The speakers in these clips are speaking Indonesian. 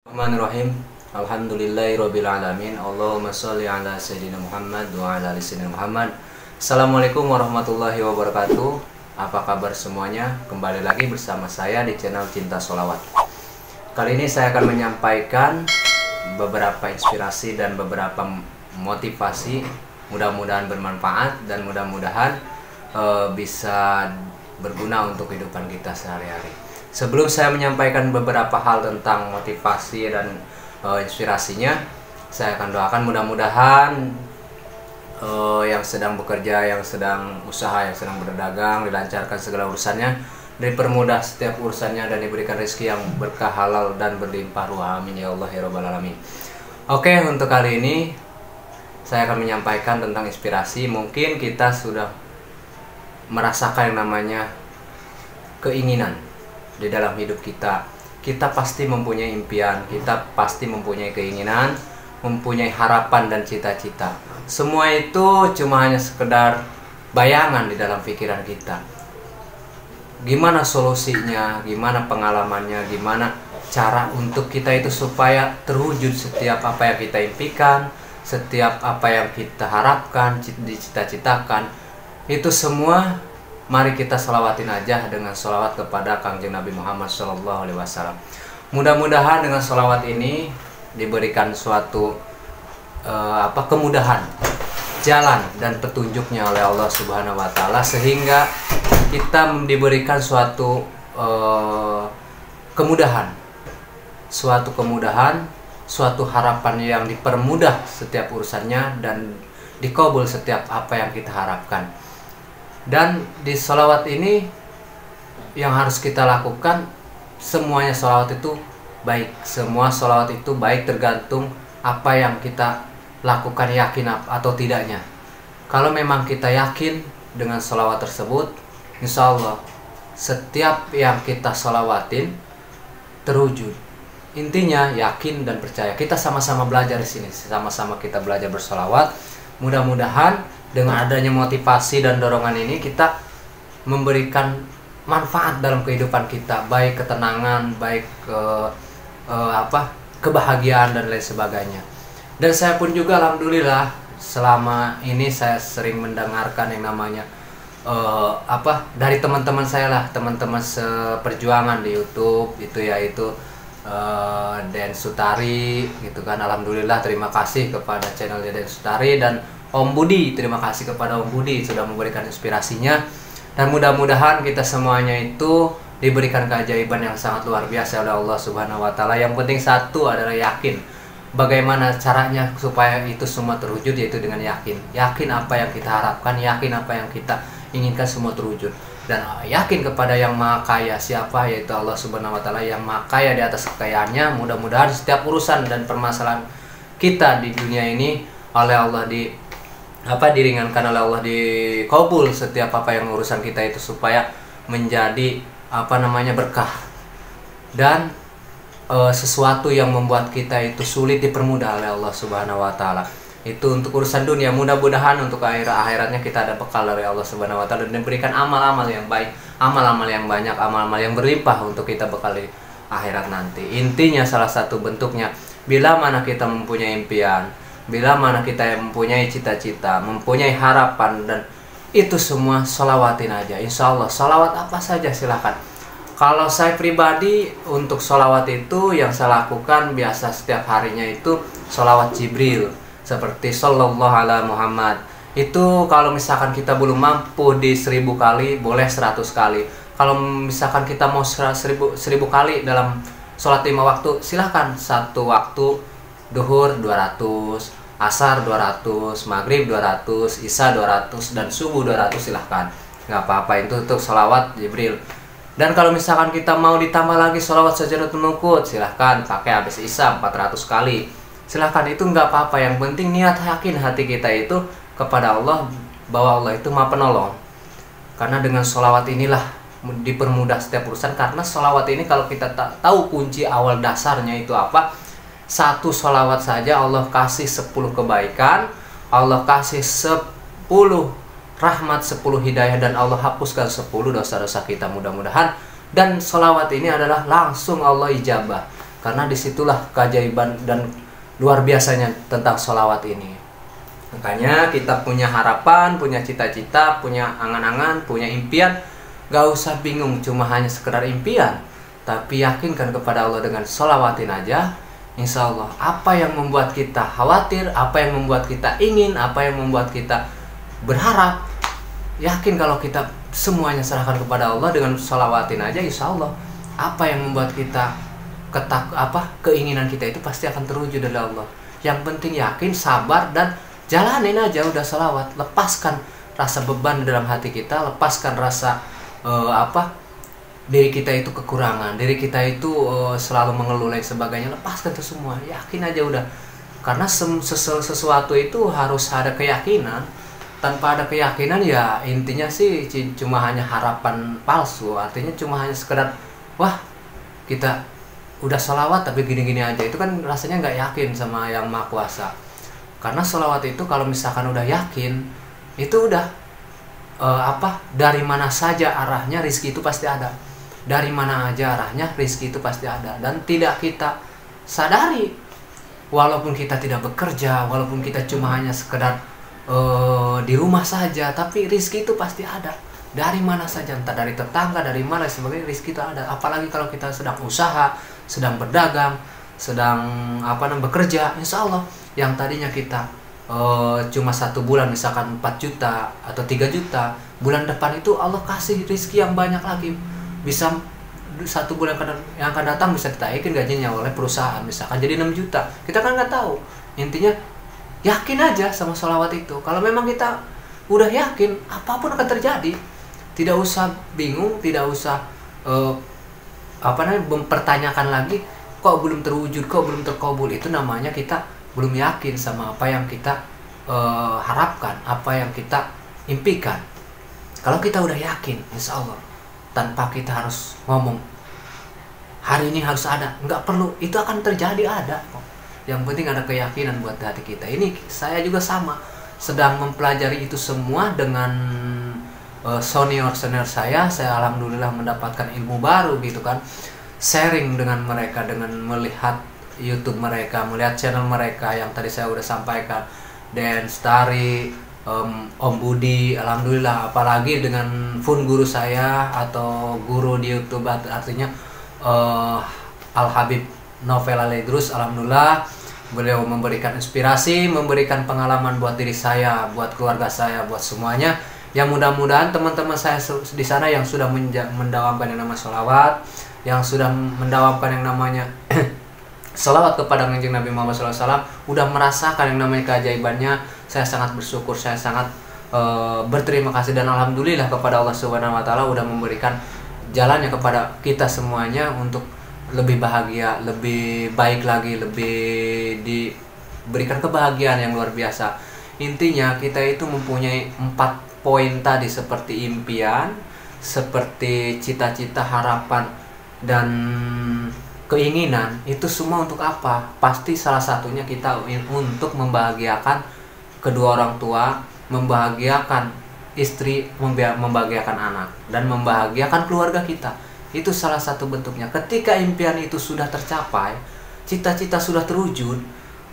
Bismillahirrahmanirrahim. Alhamdulillahirabbil alamin. Allahumma shalli ala sayyidina Muhammad wa ala ali sayyidina Muhammad. Assalamualaikum warahmatullahi wabarakatuh. Apa kabar semuanya? Kembali lagi bersama saya di channel Cinta Sholawat. Kali ini saya akan menyampaikan beberapa inspirasi dan beberapa motivasi. Mudah-mudahan bermanfaat dan mudah-mudahan bisa berguna untuk kehidupan kita sehari-hari. Sebelum saya menyampaikan beberapa hal tentang motivasi dan inspirasinya, saya akan doakan mudah-mudahan yang sedang bekerja, yang sedang usaha, yang sedang berdagang dilancarkan segala urusannya, dipermudah setiap urusannya, dan diberikan rezeki yang berkah, halal dan berlimpah ruah. Amin ya Allah ya Rabbal alamin. Oke, untuk kali ini saya akan menyampaikan tentang inspirasi. Mungkin kita sudah merasakan yang namanya keinginan di dalam hidup kita. Kita pasti mempunyai impian, kita pasti mempunyai keinginan, mempunyai harapan dan cita-cita. Semua itu cuma hanya sekedar bayangan di dalam pikiran kita. Gimana solusinya, gimana pengalamannya, gimana cara untuk kita itu supaya terwujud setiap apa yang kita impikan, setiap apa yang kita harapkan, dicita-citakan. Itu semua mari kita selawatin aja dengan sholawat kepada Kangjeng Nabi Muhammad SAW. Mudah-mudahan dengan sholawat ini diberikan suatu kemudahan, jalan dan petunjuknya oleh Allah Subhanahu Wa Taala, sehingga kita diberikan suatu kemudahan, suatu harapan yang dipermudah setiap urusannya dan dikabul setiap apa yang kita harapkan. Dan di sholawat ini yang harus kita lakukan, semuanya sholawat itu baik. Semua sholawat itu baik tergantung apa yang kita lakukan, yakin atau tidaknya. Kalau memang kita yakin dengan sholawat tersebut, insya Allah setiap yang kita sholawatin terwujud. Intinya yakin dan percaya. Kita sama-sama belajar di sini, sama-sama kita belajar bersholawat. Mudah-mudahan dengan adanya motivasi dan dorongan ini kita memberikan manfaat dalam kehidupan kita, baik ketenangan, baik kebahagiaan dan lain sebagainya. Dan saya pun juga alhamdulillah selama ini saya sering mendengarkan yang namanya dari teman-teman saya lah, teman-teman seperjuangan di YouTube itu, yaitu Den Sutari gitu kan. Alhamdulillah, terima kasih kepada channelnya Den Sutari dan Om Budi, terima kasih kepada Om Budi sudah memberikan inspirasinya. Dan mudah-mudahan kita semuanya itu diberikan keajaiban yang sangat luar biasa oleh Allah Subhanahu Wa Taala. Yang penting satu adalah yakin. Bagaimana caranya supaya itu semua terwujud, yaitu dengan yakin. Yakin apa yang kita harapkan, yakin apa yang kita inginkan semua terwujud. Dan yakin kepada yang maha kaya, siapa? Yaitu Allah Subhanahu Wa Taala yang maha kaya di atas kekayaannya. Mudah-mudahan setiap urusan dan permasalahan kita di dunia ini oleh Allah diringankan oleh Allah, dikabul setiap apa yang urusan kita itu supaya menjadi berkah, dan sesuatu yang membuat kita itu sulit dipermudah oleh Allah Subhanahu Wa Taala. Itu untuk urusan dunia. Mudah-mudahan untuk akhiratnya kita ada bekal dari Allah Subhanahu Wa Taala dan diberikan amal-amal yang baik, amal-amal yang banyak, amal-amal yang berlimpah untuk kita bekal di akhirat nanti. Intinya salah satu bentuknya, bila mana kita mempunyai impian, bila mana kita mempunyai cita-cita, mempunyai harapan, dan itu semua sholawatin aja. Insya Allah sholawat apa saja silahkan. Kalau saya pribadi untuk sholawat itu yang saya lakukan biasa setiap harinya itu sholawat Jibril, seperti Sallallahu Alaihi Muhammad. Itu kalau misalkan kita belum mampu di 1000 kali, boleh 100 kali. Kalau misalkan kita mau 1000 kali dalam sholat 5 waktu, silahkan. Satu waktu duhur 200, asar 200, maghrib 200, isya 200, dan subuh 200, silahkan. Nggak apa-apa, itu untuk sholawat Jibril. Dan kalau misalkan kita mau ditambah lagi sholawat Sajdatul Nukut, silahkan pakai habis isya 400 kali. Silahkan, itu nggak apa-apa. Yang penting niat, yakin hati kita itu kepada Allah, bahwa Allah itu maha penolong. Karena dengan sholawat inilah dipermudah setiap urusan. Karena sholawat ini kalau kita tahu kunci awal dasarnya itu apa, satu sholawat saja Allah kasih 10 kebaikan, Allah kasih 10 rahmat, 10 hidayah, dan Allah hapuskan 10 dosa-dosa kita. Mudah-mudahan Dan sholawat ini adalah langsung Allah ijabah. karena disitulah keajaiban dan luar biasanya tentang sholawat ini. Makanya kita punya harapan, punya cita-cita, punya angan-angan, punya impian, gak usah bingung cuma hanya sekedar impian, tapi yakinkan kepada Allah dengan sholawatin aja. Insya Allah apa yang membuat kita khawatir, apa yang membuat kita ingin, apa yang membuat kita berharap, yakin kalau kita semuanya serahkan kepada Allah dengan sholawatin aja, insya Allah apa yang membuat kita keinginan kita itu pasti akan terwujud dari Allah. Yang penting yakin, sabar, dan jalanin aja udah sholawat. Lepaskan rasa beban dalam hati kita, lepaskan rasa diri kita itu kekurangan, diri kita itu selalu mengeluh dan sebagainya. Lepaskan itu semua, yakin aja udah. Karena sesuatu itu harus ada keyakinan. Tanpa ada keyakinan ya intinya sih cuma hanya harapan palsu. Artinya cuma hanya sekedar wah kita udah sholawat tapi gini-gini aja, itu kan rasanya nggak yakin sama yang Maha Kuasa. Karena sholawat itu kalau misalkan udah yakin, itu udah dari mana saja arahnya rizki itu pasti ada. Dari mana aja arahnya rizki itu pasti ada. Dan tidak kita sadari, walaupun kita tidak bekerja, walaupun kita cuma hanya sekedar di rumah saja, tapi rizki itu pasti ada. Dari mana saja, entah dari tetangga, dari mana sebagainya, rizki itu ada. Apalagi kalau kita sedang usaha, sedang berdagang, sedang bekerja, insya Allah yang tadinya kita cuma 1 bulan misalkan 4 juta atau 3 juta, bulan depan itu Allah kasih rizki yang banyak lagi. Bisa 1 bulan yang akan datang bisa ditaikin gajinya oleh perusahaan, misalkan jadi 6 juta. Kita kan nggak tahu. Intinya yakin aja sama sholawat itu. Kalau memang kita udah yakin, apapun akan terjadi. Tidak usah bingung, tidak usah mempertanyakan lagi kok belum terwujud, kok belum terkabul. Itu namanya kita belum yakin sama apa yang kita harapkan, apa yang kita impikan. Kalau kita udah yakin, insya Allah tanpa kita harus ngomong hari ini harus ada, nggak perlu, itu akan terjadi, ada kok. Yang penting ada keyakinan buat hati kita. Ini saya juga sama, sedang mempelajari itu semua dengan senior saya alhamdulillah mendapatkan ilmu baru gitu kan. Sharing dengan mereka, dengan melihat YouTube mereka, melihat channel mereka yang tadi saya udah sampaikan, Dan Stari, Om Budi, alhamdulillah, apalagi dengan Fun guru saya atau guru di YouTube, artinya Al Habib Novel Aledrus, alhamdulillah beliau memberikan inspirasi, memberikan pengalaman buat diri saya, buat keluarga saya, buat semuanya. Yang mudah-mudahan teman-teman saya di sana yang sudah mendawamkan yang namanya sholawat, yang sudah mendawamkan yang namanya sholawat kepada Kanjeng Nabi Muhammad SAW, udah merasakan yang namanya keajaibannya. Saya sangat bersyukur, saya sangat berterima kasih dan alhamdulillah kepada Allah Subhanahu Wa Taala udah memberikan jalannya kepada kita semuanya untuk lebih bahagia, lebih baik lagi, lebih diberikan kebahagiaan yang luar biasa. Intinya kita itu mempunyai 4 poin tadi, seperti impian, seperti cita-cita, harapan, dan keinginan. Itu semua untuk apa? Pasti salah satunya kita untuk membahagiakan kedua orang tua, membahagiakan istri, membahagiakan anak, dan membahagiakan keluarga kita. Itu salah satu bentuknya. Ketika impian itu sudah tercapai, cita-cita sudah terwujud,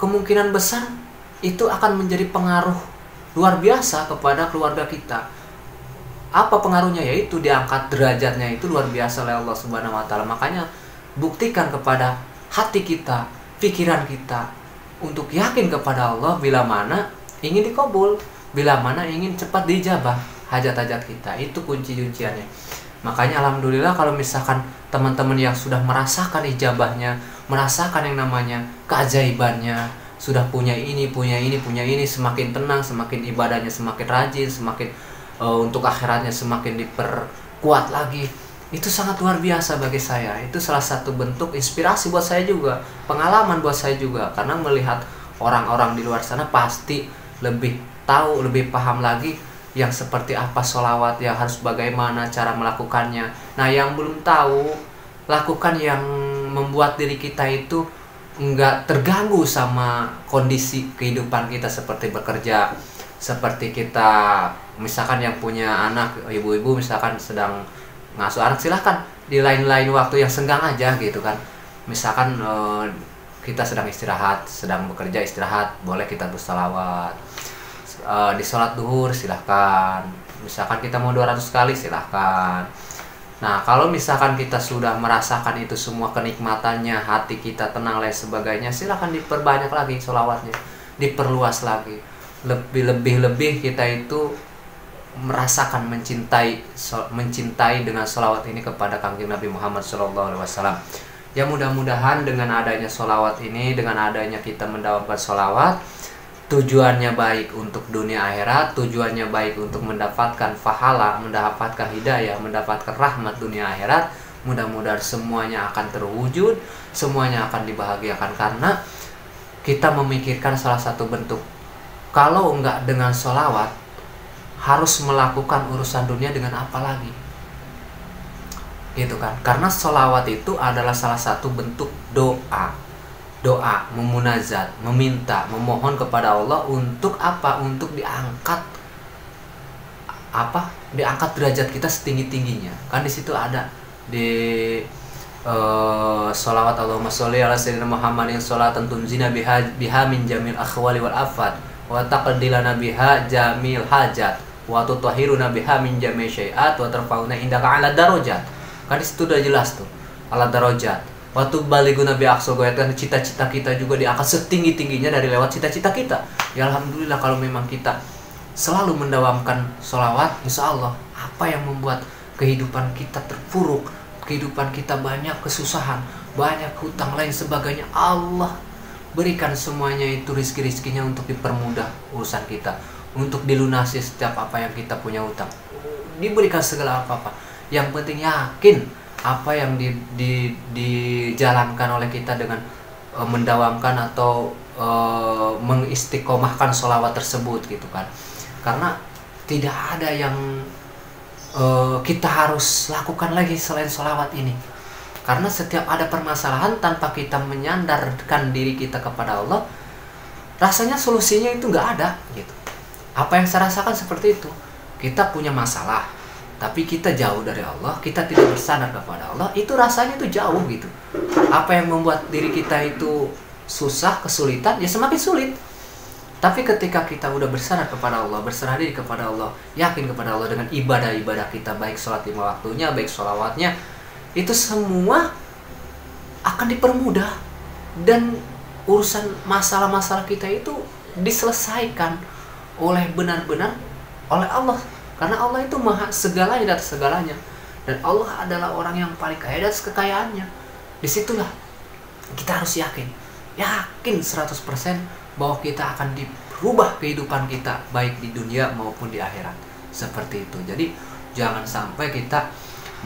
kemungkinan besar itu akan menjadi pengaruh luar biasa kepada keluarga kita. Apa pengaruhnya? Yaitu diangkat derajatnya itu luar biasa oleh Allah Subhanahu Wa Taala. Makanya buktikan kepada hati kita, pikiran kita untuk yakin kepada Allah bila mana ingin dikabul, bila mana ingin cepat dijabah hajat-hajat kita. Itu kunci-kunciannya. Makanya alhamdulillah kalau misalkan teman-teman yang sudah merasakan ijabahnya, merasakan yang namanya keajaibannya, sudah punya ini, semakin tenang, semakin ibadahnya semakin rajin, semakin untuk akhiratnya semakin diperkuat lagi. Itu sangat luar biasa bagi saya. Itu salah satu bentuk inspirasi buat saya juga, pengalaman buat saya juga, karena melihat orang-orang di luar sana pasti lebih tahu, lebih paham lagi yang seperti apa sholawat, yang harus bagaimana cara melakukannya. Nah, yang belum tahu, lakukan yang membuat diri kita itu nggak terganggu sama kondisi kehidupan kita, seperti bekerja, seperti kita misalkan yang punya anak, ibu-ibu misalkan sedang ngasuh anak, silahkan di lain-lain waktu yang senggang aja gitu kan. Misalkan kita sedang istirahat, sedang bekerja istirahat, boleh kita bersalawat. Di sholat duhur silahkan. Misalkan kita mau 200 kali silahkan. Nah, kalau misalkan kita sudah merasakan itu semua kenikmatannya, hati kita tenang lain sebagainya, silahkan diperbanyak lagi sholawatnya, diperluas lagi. Lebih kita itu merasakan mencintai dengan sholawat ini kepada Kangjeng Nabi Muhammad SAW. Ya mudah-mudahan dengan adanya sholawat ini, dengan adanya kita mendawamkan sholawat, tujuannya baik untuk dunia akhirat, tujuannya baik untuk mendapatkan pahala, mendapatkan hidayah, mendapatkan rahmat dunia akhirat. Mudah-mudahan semuanya akan terwujud, semuanya akan dibahagiakan, karena kita memikirkan salah satu bentuk, kalau enggak dengan sholawat, harus melakukan urusan dunia dengan apa lagi, gitu kan? Karena sholawat itu adalah salah satu bentuk doa, memunajat, meminta, memohon kepada Allah untuk apa? Untuk diangkat derajat kita setinggi-tingginya. Kan di situ ada di sholawat Allahumma sholli ala sayyidina Muhammadin sholatan tunzina biha min jamil akhwali wal afat wa taqdilana biha jamil hajat wa tutahhiruna biha min jami' syai'at wa tarfa'una indaka 'ala darajat. Kan di situ udah jelas tuh, 'ala darajat. Waktu baliguna bi aqsal ghayat, kan cita-cita kita juga diangkat setinggi-tingginya dari lewat cita-cita kita. Ya alhamdulillah, kalau memang kita selalu mendawamkan sholawat, insya Allah apa yang membuat kehidupan kita terpuruk, kehidupan kita banyak kesusahan, banyak hutang lain sebagainya, Allah berikan semuanya itu rizki-rizkinya untuk dipermudah urusan kita, untuk dilunasi setiap apa yang kita punya hutang, diberikan segala apa-apa. Yang penting yakin apa yang dijalankan oleh kita dengan mendawamkan atau mengistiqomahkan sholawat tersebut, gitu kan. Karena tidak ada yang kita harus lakukan lagi selain sholawat ini. Karena setiap ada permasalahan, tanpa kita menyandarkan diri kita kepada Allah, rasanya solusinya itu nggak ada, gitu. Apa yang saya rasakan seperti itu. Kita punya masalah, tapi kita jauh dari Allah, kita tidak bersandar kepada Allah, itu rasanya itu jauh, gitu. Apa yang membuat diri kita itu susah, kesulitan, ya semakin sulit. Tapi ketika kita udah bersandar kepada Allah, berserah diri kepada Allah, yakin kepada Allah dengan ibadah-ibadah kita, baik sholat 5 waktunya, baik sholawatnya, itu semua akan dipermudah. Dan urusan masalah-masalah kita itu diselesaikan oleh benar-benar oleh Allah. Karena Allah itu maha segalanya dan segalanya. Dan Allah adalah orang yang paling kaya atas kekayaannya. Disitulah kita harus yakin 100% bahwa kita akan dirubah kehidupan kita, baik di dunia maupun di akhirat. Seperti itu. Jadi jangan sampai kita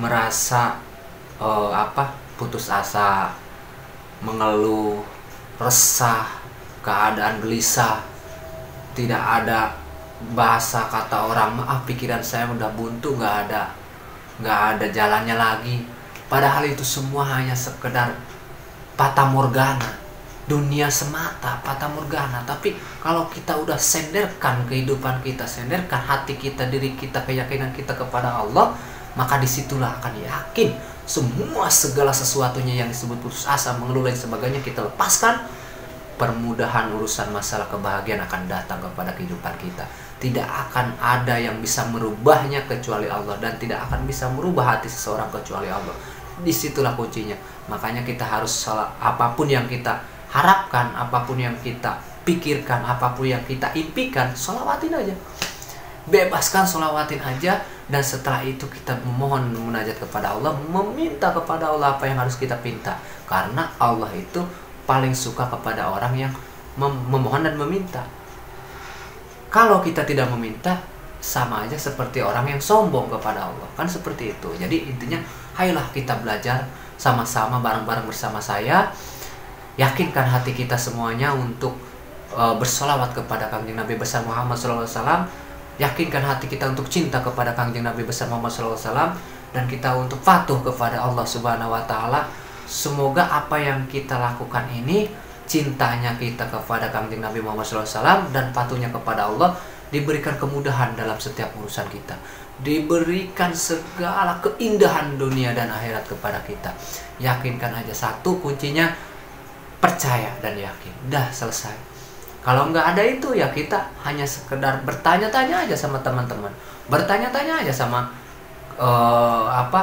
merasa putus asa, mengeluh, resah, keadaan gelisah, tidak ada bahasa kata orang, maaf pikiran saya udah buntu, nggak ada jalannya lagi. Padahal itu semua hanya sekedar fata morgana, dunia semata, fata morgana. Tapi kalau kita udah senderkan kehidupan kita, senderkan hati kita, diri kita, keyakinan kita kepada Allah, maka disitulah akan yakin semua segala sesuatunya yang disebut putus asa, mengeluh dan sebagainya kita lepaskan. Permudahan urusan masalah kebahagiaan akan datang kepada kehidupan kita. Tidak akan ada yang bisa merubahnya kecuali Allah, dan tidak akan bisa merubah hati seseorang kecuali Allah. Disitulah kuncinya. Makanya kita harus apapun yang kita harapkan, apapun yang kita pikirkan, apapun yang kita impikan, sholawatin aja. Bebaskan, sholawatin aja. Dan setelah itu kita memohon, munajat kepada Allah, meminta kepada Allah apa yang harus kita pinta. Karena Allah itu paling suka kepada orang yang memohon dan meminta. Kalau kita tidak meminta, sama aja seperti orang yang sombong kepada Allah. Kan seperti itu. Jadi intinya, ayolah kita belajar sama-sama, bareng-bareng bersama saya. Yakinkan hati kita semuanya untuk bersolawat kepada Kangjeng Nabi besar Muhammad SAW. Yakinkan hati kita untuk cinta kepada Kangjeng Nabi besar Muhammad SAW. Dan kita untuk patuh kepada Allah Subhanahu Wa Ta'ala. Semoga apa yang kita lakukan ini, cintanya kita kepada Kangjeng Nabi Muhammad SAW dan patuhnya kepada Allah, diberikan kemudahan dalam setiap urusan kita, diberikan segala keindahan dunia dan akhirat kepada kita. Yakinkan aja, satu kuncinya percaya dan yakin. Dah selesai. Kalau nggak ada itu ya kita hanya sekedar bertanya-tanya aja sama teman-teman, bertanya-tanya aja sama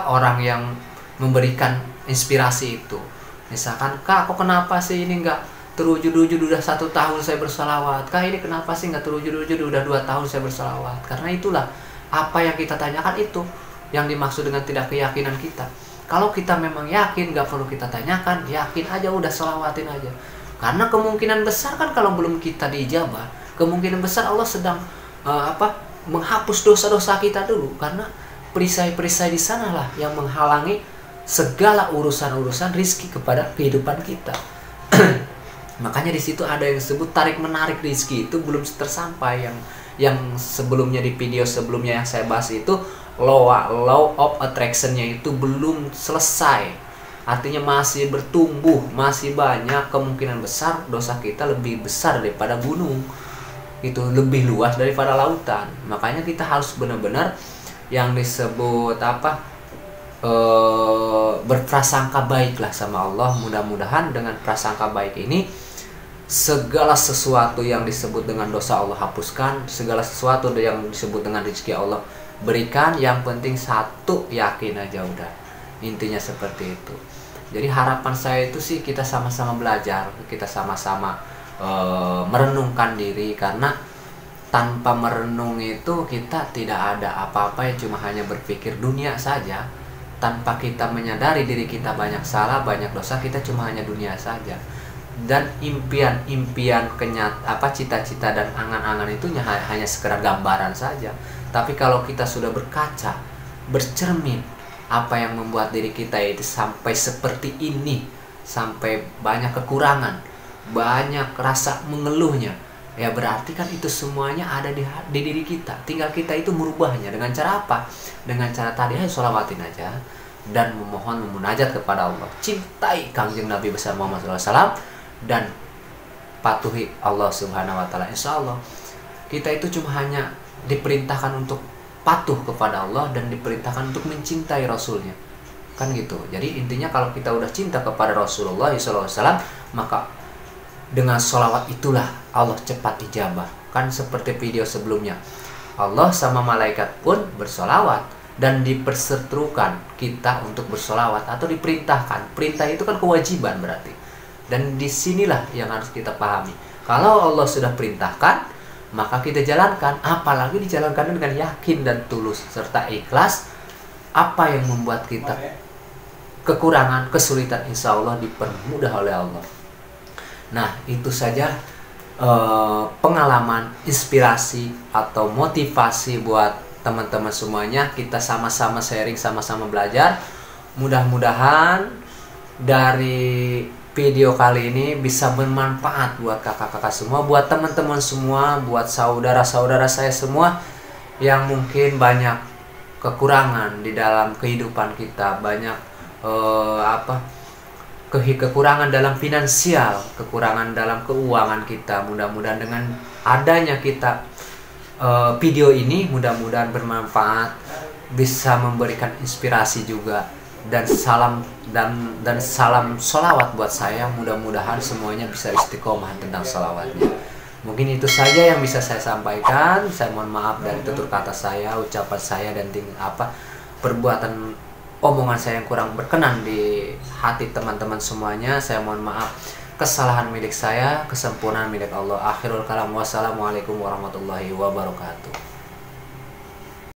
orang yang memberikan inspirasi itu. Misalkan, Kak, kok kenapa sih ini nggak terwujud-wujud, udah 1 tahun saya bersalawat. Kak, ini kenapa sih nggak terwujud-wujud, udah 2 tahun saya bersalawat. Karena itulah apa yang kita tanyakan itu yang dimaksud dengan tidak keyakinan kita. Kalau kita memang yakin, nggak perlu kita tanyakan, yakin aja, udah salawatin aja. Karena kemungkinan besar kan kalau belum kita diijabah, kemungkinan besar Allah sedang menghapus dosa-dosa kita dulu, karena perisai-perisai di sanalah yang menghalangi segala urusan-urusan rizki kepada kehidupan kita. Makanya di situ ada yang disebut tarik menarik rizki itu belum tersampai. Yang sebelumnya di video sebelumnya yang saya bahas itu law of attraction-nya itu belum selesai. Artinya masih bertumbuh, masih banyak, kemungkinan besar dosa kita lebih besar daripada gunung. Itu lebih luas daripada lautan. Makanya kita harus benar-benar yang disebut berprasangka baiklah sama Allah. Mudah-mudahan dengan prasangka baik ini segala sesuatu yang disebut dengan dosa Allah hapuskan, segala sesuatu yang disebut dengan rezeki Allah berikan. Yang penting satu, yakin aja udah. Intinya seperti itu. Jadi harapan saya itu sih kita sama-sama belajar, kita sama-sama merenungkan diri, karena tanpa merenung itu kita tidak ada apa-apa, yang cuma hanya berpikir dunia saja. Tanpa kita menyadari diri kita banyak salah, banyak dosa, kita cuma hanya dunia saja. Dan impian-impian cita-cita dan angan-angan itu hanya sekedar gambaran saja. Tapi kalau kita sudah berkaca, bercermin, apa yang membuat diri kita itu sampai seperti ini, sampai banyak kekurangan, banyak rasa mengeluhnya, ya berarti kan itu semuanya ada di diri kita. Tinggal kita itu merubahnya. Dengan cara apa? Dengan cara tadi, ayo sholawatin aja dan memunajat kepada Allah. Cintai Kangjeng Nabi besar Muhammad SAW dan patuhi Allah Subhanahu wa Ta'ala. Insya Allah kita itu cuma hanya diperintahkan untuk patuh kepada Allah dan diperintahkan untuk mencintai Rasulnya, kan gitu. Jadi intinya kalau kita udah cinta kepada Rasulullah SAW, maka dengan sholawat itulah Allah cepat ijabah. Kan seperti video sebelumnya, Allah sama malaikat pun bersolawat dan diperseterukan kita untuk bersolawat atau diperintahkan. Perintah itu kan kewajiban berarti. Dan disinilah yang harus kita pahami. Kalau Allah sudah perintahkan, maka kita jalankan. Apalagi dijalankan dengan yakin dan tulus serta ikhlas. Apa yang membuat kita kekurangan, kesulitan, insya Allah dipermudah oleh Allah. Nah, itu saja pengalaman, inspirasi atau motivasi buat teman-teman semuanya. Kita sama-sama sharing, sama-sama belajar. Mudah-mudahan dari video kali ini bisa bermanfaat buat kakak-kakak semua, buat teman-teman semua, buat saudara-saudara saya semua yang mungkin banyak kekurangan di dalam kehidupan kita, banyak kekurangan dalam finansial, kekurangan dalam keuangan kita. Mudah-mudahan dengan adanya kita video ini, mudah-mudahan bermanfaat, bisa memberikan inspirasi juga, dan salam sholawat buat saya. Mudah-mudahan semuanya bisa istiqomah tentang sholawatnya. Mungkin itu saja yang bisa saya sampaikan. Saya mohon maaf dari tutur kata saya, ucapan saya, dan perbuatan omongan saya yang kurang berkenan di hati teman-teman semuanya. Saya mohon maaf. Kesalahan milik saya, kesempurnaan milik Allah. Akhirul kalam, wassalamualaikum warahmatullahi wabarakatuh.